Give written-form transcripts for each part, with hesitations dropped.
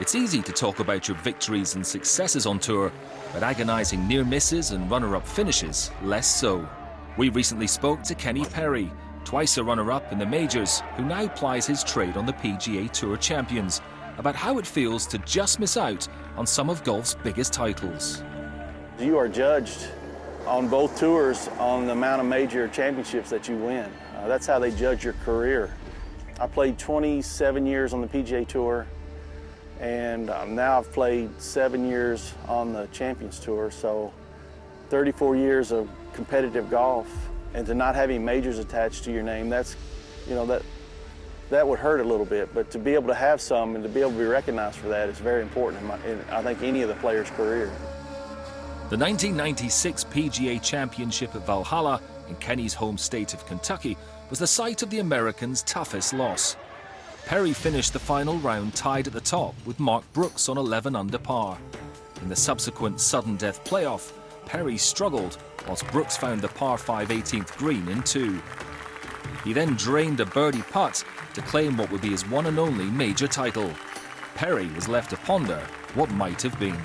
It's easy to talk about your victories and successes on tour, but agonising near misses and runner-up finishes, less so. We recently spoke to Kenny Perry, twice a runner-up in the majors, who now plies his trade on the PGA Tour Champions, about how it feels to just miss out on some of golf's biggest titles. You are judged on both tours on the amount of major championships that you win. That's how they judge your career. I played 27 years on the PGA Tour, and now I've played 7 years on the Champions Tour, so 34 years of competitive golf, and to not have any majors attached to your name, that's, you know, that would hurt a little bit, but to be able to have some and to be able to be recognized for that is very important in I think any of the players' career. The 1996 PGA Championship at Valhalla in Kenny's home state of Kentucky was the site of the Americans' toughest loss. Perry finished the final round tied at the top with Mark Brooks on 11 under par. In the subsequent sudden death playoff, Perry struggled whilst Brooks found the par 5 18th green in 2. He then drained a birdie putt to claim what would be his one and only major title. Perry was left to ponder what might have been.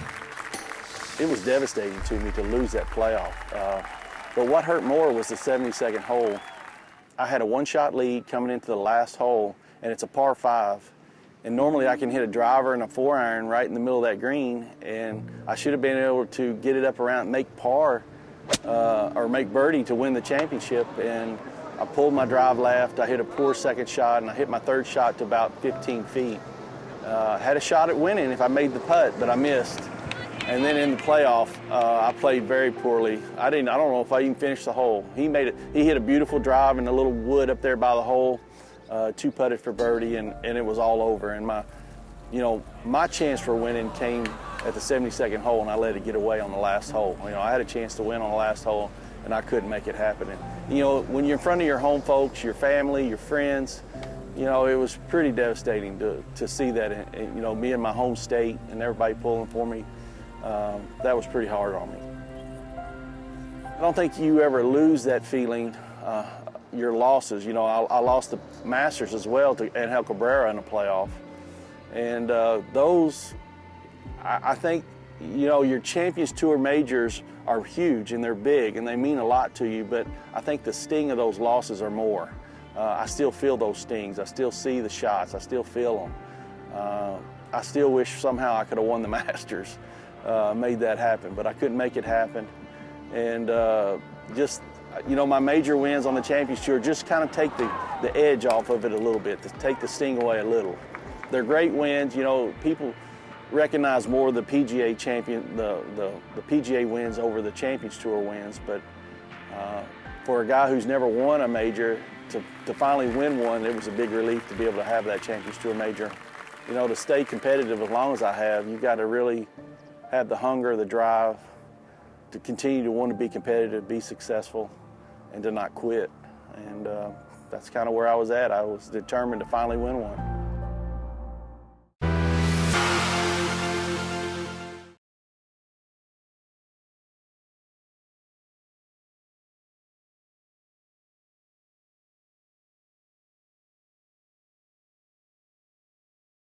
It was devastating to me to lose that playoff. But what hurt more was the 72nd hole. I had a one-shot lead coming into the last hole, and it's a par 5. And normally I can hit a driver and a 4-iron right in the middle of that green, and I should have been able to get it up around and make par or make birdie to win the championship. And I pulled my drive left, I hit a poor second shot, and I hit my third shot to about 15 feet. Had a shot at winning if I made the putt, but I missed. And then in the playoff, I played very poorly. I don't know if I even finished the hole. He hit a beautiful drive in the little wood up there by the hole, 2-putted for birdie, and it was all over. And my chance for winning came at the 72nd hole, and I let it get away on the last hole. I had a chance to win on the last hole, and I couldn't make it happen. And, when you're in front of your home folks, your family, your friends, it was pretty devastating to see that. Me in my home state and everybody pulling for me. That was pretty hard on me. I don't think you ever lose that feeling, your losses. I lost the Masters as well to Angel Cabrera in a playoff. And I think, your Champions Tour majors are huge and they're big and they mean a lot to you, but I think the sting of those losses are more. I still feel those stings. I still see the shots. I still feel them. I still wish somehow I could have won the Masters. Made that happen, but I couldn't make it happen. And my major wins on the Champions Tour just kind of take the edge off of it a little bit, to take the sting away a little. They're great wins. People recognize more the PGA the PGA wins over the Champions Tour wins, but for a guy who's never won a major to finally win one, it was a big relief to be able to have that Champions Tour major. To stay competitive as long as I have, you've got to really have the hunger, the drive to continue to want to be competitive, be successful, and to not quit. And that's kind of where I was at. I was determined to finally win one.